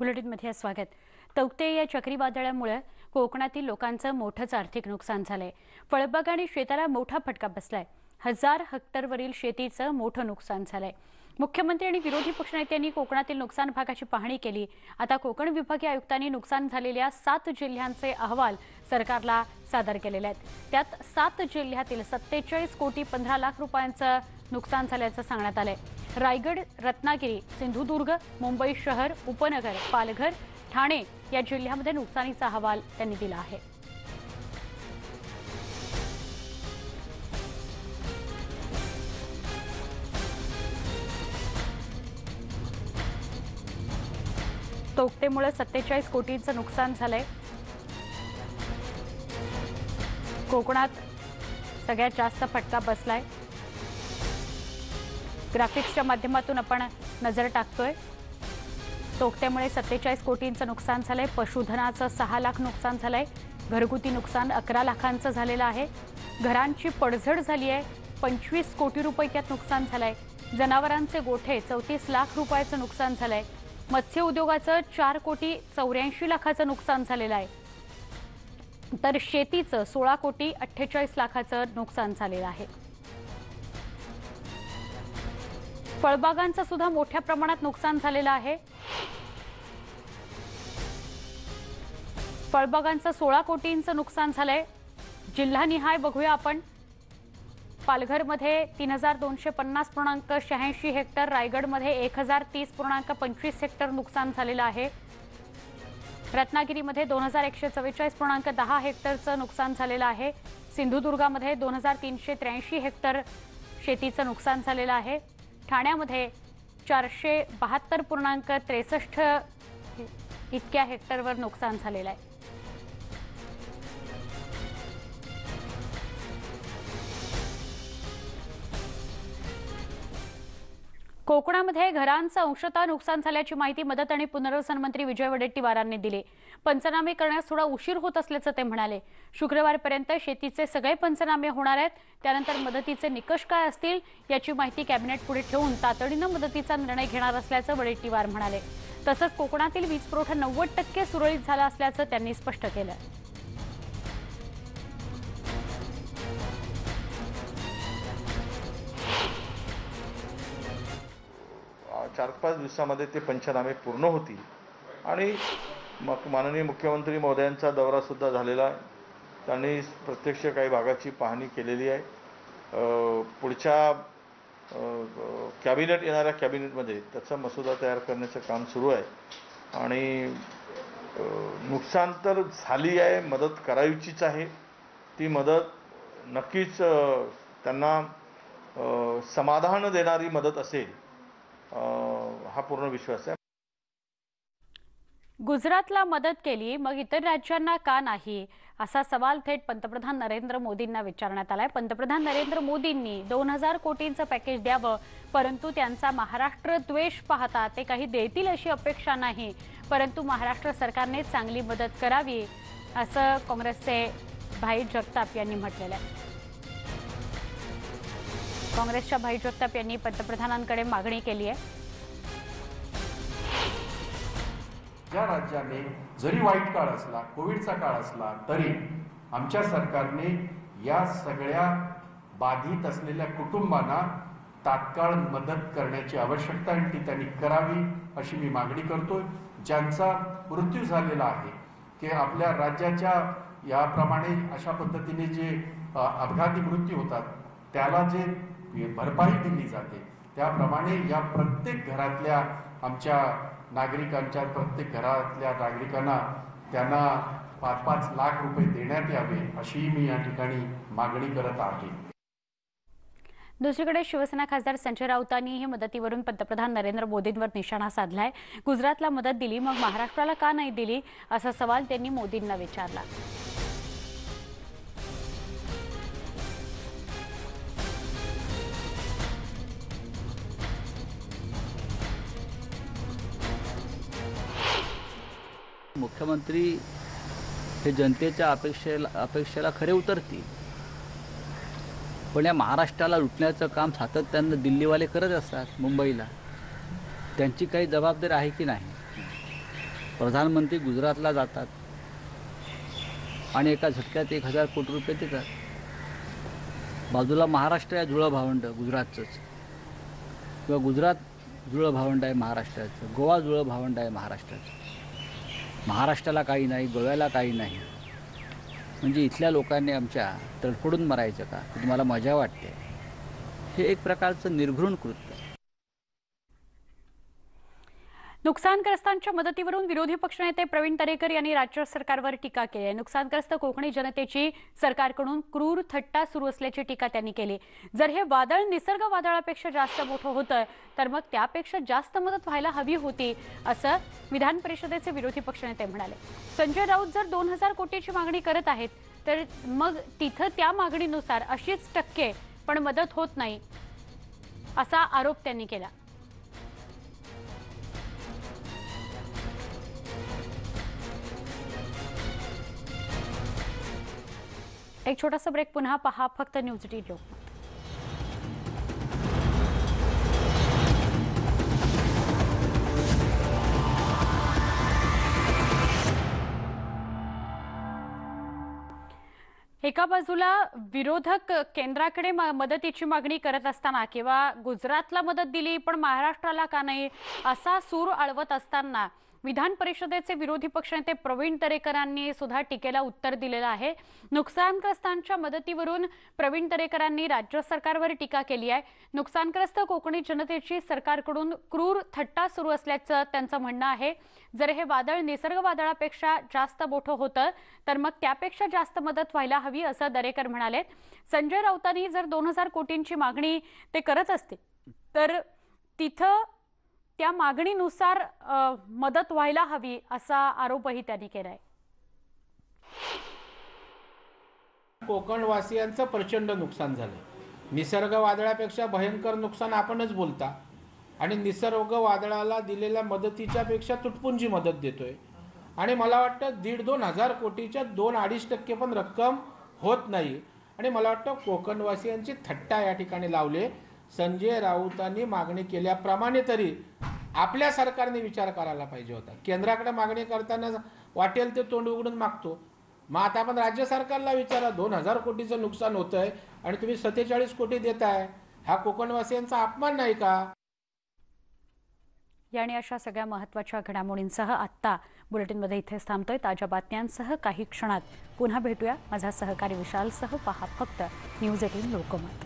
बुलेटिनमध्ये स्वागत। तौक्ते या चक्रीवादळामुळे कोकणातील लोकांचं मोठंच आर्थिक नुकसान झालंय। फळबाग आणि शेताला मोठा फटका बसलाय। 1000 हेक्टरवरील शेतीचं मोठं नुकसान झालंय। मुख्यमंत्री आणि विरोधी पक्षनेत्यांनी कोकणातील नुकसान भागाची पाहणी केली। आता कोकण विभागीय आयुक्तांनी नुकसान झालेल्या 7 जिल्ह्यांचे अहवाल सरकारला सादर केलेले आहेत। त्यात 7 जिल्ह्यातील 47 कोटी 15 लाख रुपयांचं नुकसान झाल्याचं सांगण्यात आलंय। रायगड, रत्नागिरी, सिंधुदुर्ग, मुंबई शहर, उपनगर, पालघर, ठाणे या जिल्ह्यामध्ये नुकसानीचा अहवाल त्यांनी दिला आहे। तौक्तेमुळे 47 कोटींचं नुकसान झालंय। कोकणात सगळ्यात जास्त फटका बसलाय। ग्राफिक्सच्या माध्यमातून आपण नजर टाकतोय। तौक्त्यामुळे 47 कोटींचं नुकसान झालंय। पशुधनाचं 6 लाख नुकसान झालंय। घरगुती नुकसान 11 लाखांचं झालेलं आहे। घरांची पडझड झाली आहे। 25 कोटी रुपये त्यात नुकसान झालंय। जनावरांचे गोठे 34 लाख रुपयाचं नुकसान झालंय। मत्स्य उद्योगाचं 4 कोटी 84 लाखाचं नुकसान झालेलं आहे। तर शेतीचं 16 कोटी 48 लाखाचं नुकसान झालेलं आहे। फळबागांचं सुद्धा मोठ्या प्रमाणात नुकसान झालेलं आहे। फळबागांचं 16 कोटींचं नुकसान झालंय। जिल्हानिहाय बघूया आपण। पालघरमध्ये 3250.86 हेक्टर, रायगडमध्ये 1030.25 हेक्टर नुकसान झालेलं आहे। रत्नागिरीमध्ये 2144.10 हेक्टरचं नुकसान झालेलं आहे। सिंधुदुर्गामध्ये 2383 हेक्टर शेतीचं नुकसान झालेलं आहे। ठाण्यामध्ये 472.63 इतक्या हेक्टरवर नुकसान झालेलं आहे। कोकणामध्ये घरांचं अंशतः नुकसान झाल्याची माहिती मदत आणि पुनर्वसन मंत्री विजय वडेट्टीवारांनी दिली। पंचनामे करण्यास थोडा उशीर होत असल्याचं ते म्हणाले। शुक्रवारपर्यंत शेतीचे सगळे पंचनामे होणार आहेत। त्यानंतर मदतीचे निकष काय असतील याची माहिती कॅबिनेट पुढे ठेवून तातडीने मदतीचा निर्णय घेणार असल्याचं वडेट्टीवार म्हणाले। तसंच कोकणातील वीज पुरवठा 90% सुरळीत झाला असल्याचं त्यांनी स्पष्ट केलं। 4-5 दिवसामध्ये ते पंचनामे पूर्ण होतील आणि माननीय मुख्यमंत्री महोदयांचा दौरा सुद्धा झालेला आहे। त्यांनी प्रत्यक्ष काही भागाची पाहणी केलेली आहे। पुढच्या कॅबिनेट येणाऱ्या कॅबिनेटमध्ये त्याचा मसुदा तयार करण्याचं काम सुरू आहे आणि नुकसान तर झाली आहे, मदत करायचीच आहे। ती मदत नक्कीच त्यांना समाधान देणारी मदत असेल हा पूर्ण विश्वास आहे। गुजरातला मदत केली मग इतर राज्यांना का नाही असा सवाल थेट पंतप्रधान नरेंद्र मोदींना विचारण्यात आलाय। पंतप्रधान नरेंद्र मोदींनी 2000 कोटींचं पॅकेज द्यावं, परंतु त्यांचा महाराष्ट्र द्वेष पाहता ते काही देतील अशी अपेक्षा नाही, परंतु महाराष्ट्र सरकारने चांगली मदत करावी असं काँग्रेसचे भाई जगताप यांनी म्हटलेलं आहे। काँग्रेसच्या भाई जगताप यांनी पंतप्रधानांकडे मागणी केली आहे। ज्या राज्याने जरी वाईट काळ असला, कोविडचा काळ असला, तरी आमच्या सरकारने या सगळ्या बाधित असलेल्या कुटुंबांना तात्काळ मदत करण्याची आवश्यकता आहे ती त्यांनी करावी अशी मी मागणी करतोय। ज्यांचा मृत्यू झालेला आहे की आपल्या राज्याच्या याप्रमाणे अशा पद्धतीने जे अपघाती मृत्यू होतात त्याला जे भरपाई दिली जाते त्याप्रमाणे या प्रत्येक घरातल्या आमच्या नागरिकांच्या प्रत्येक घरातल्या नागरिकांना त्यांना 5-5 लाख रुपये देण्यात यावे अशी मी या ठिकाणी मागणी करत आहे। दुसरीकडे शिवसेना खासदार संजय राऊतांनीही मदतीवरून पंतप्रधान नरेंद्र मोदींवर निशाणा साधलाय। गुजरातला मदत दिली मग महाराष्ट्राला का नाही दिली असा सवाल त्यांनी मोदींना विचारला। मुख्यमंत्री हे जनतेच्या अपेक्षेला खरे उतरतील, पण या महाराष्ट्राला लुटण्याचं काम सातत्यानं दिल्लीवाले करत असतात। मुंबईला त्यांची काही जबाबदारी आहे की नाही प्रधानमंत्री गुजरातला जातात आणि एका झटक्यात 1000 कोटी रुपये देतात. बाजूला महाराष्ट्र आहे जुळं भावंड गुजरातचंच, किंवा गुजरात जुळं भावंड आहे महाराष्ट्राचं, गोवा जुळं भावंड आहे महाराष्ट्राचं. महाराष्ट्राला काही नाही, गोव्याला काही नाही, म्हणजे इथल्या लोकांनी आमच्या तडफडून मरायचं का? तुम्हाला मजा वाटते? हे एक प्रकारचं निर्घृण कृत्य. नुकसानग्रस्तांच्या मदतीवरून विरोधी पक्षनेते प्रवीण दरेकर यांनी राज्य सरकारवर टीका केली आहे. नुकसानग्रस्त कोकणी जनतेची सरकारकडून क्रूर थट्टा सुरू असल्याची टीका त्यांनी केली. जर हे वादळ निसर्ग वादळापेक्षा जास्त मोठं होतं तर मग त्यापेक्षा जास्त मदत व्हायला हवी होती, असं विधान परिषदेचे विरोधी पक्षनेते म्हणाले. संजय राऊत जर 2000 कोटीची मागणी करत आहेत तर मग तिथं त्या मागणीनुसार 80% पण मदत होत नाही, असा आरोप त्यांनी केला. एक छोटासा ब्रेक, पुन्हा पहा फक्त न्यूज 18 लोकमत. एका बाजूला विरोधक केंद्राकडे मदतीची मागणी करत असताना किंवा गुजरातला मदत दिली पण महाराष्ट्राला का नाही असा सूर आळवत असताना विधान परिषदेचे विरोधी पक्षनेते प्रवीण दरेकरांनी सुद्धा टीकेला उत्तर दिलेलं आहे. नुकसानग्रस्तांच्या मदतीवरून प्रवीण दरेकरांनी राज्य सरकारवर टीका केली आहे. नुकसानग्रस्त कोकणी जनतेची सरकारकडून क्रूर थट्टा सुरू असल्याचं त्यांचं म्हणणं आहे. जर हे वादळ निसर्ग वादळापेक्षा जास्त मोठं होतं तर मग त्यापेक्षा जास्त मदत व्हायला हवी, असं दरेकर म्हणाले. संजय राऊतांनी जर 2000 कोटींची मागणी ते करत असतील तर तिथं त्या मागणीनुसार मदत व्हायला हवी, असा आरोपही त्यांनी केलाय. कोकणवासियांचं प्रचंड नुकसान झालं. निसर्ग वादळापेक्षा भयंकर नुकसान आपणच बोलता आणि निसर्ग वादळाला दिलेल्या मदतीच्या पेक्षा तुटपुंजी मदत देतोय. आणि मला वाटतं 1,500-2,000 कोटीच्या 2-2.5% पण रक्कम होत नाही. आणि मला वाटतं कोकणवासियांची थट्टा या ठिकाणी लावले. संजय राऊतांनी मागणी केल्याप्रमाणे तरी आपल्या सरकारने विचार करायला पाहिजे होता. केंद्राकडे मागणी करताना वाटेल ते तोंड उघडून मागतो. मग आता आपण राज्य सरकारला विचारा, 2,000 कोटीचं नुकसान होतंय आणि तुम्ही 47 कोटी देताय, हा कोकणवासियांचा अपमान नाही का? याने अशा सगळ्या महत्त्वाच्या घडामोडींसह आत्ता बुलेटिनमध्ये इथेच थांबतोय. ताज्या बातम्यांसह काही क्षणात पुन्हा भेटूया. माझा सहकारी विशालसह पहा फक्त न्यूज 18 लोकमत.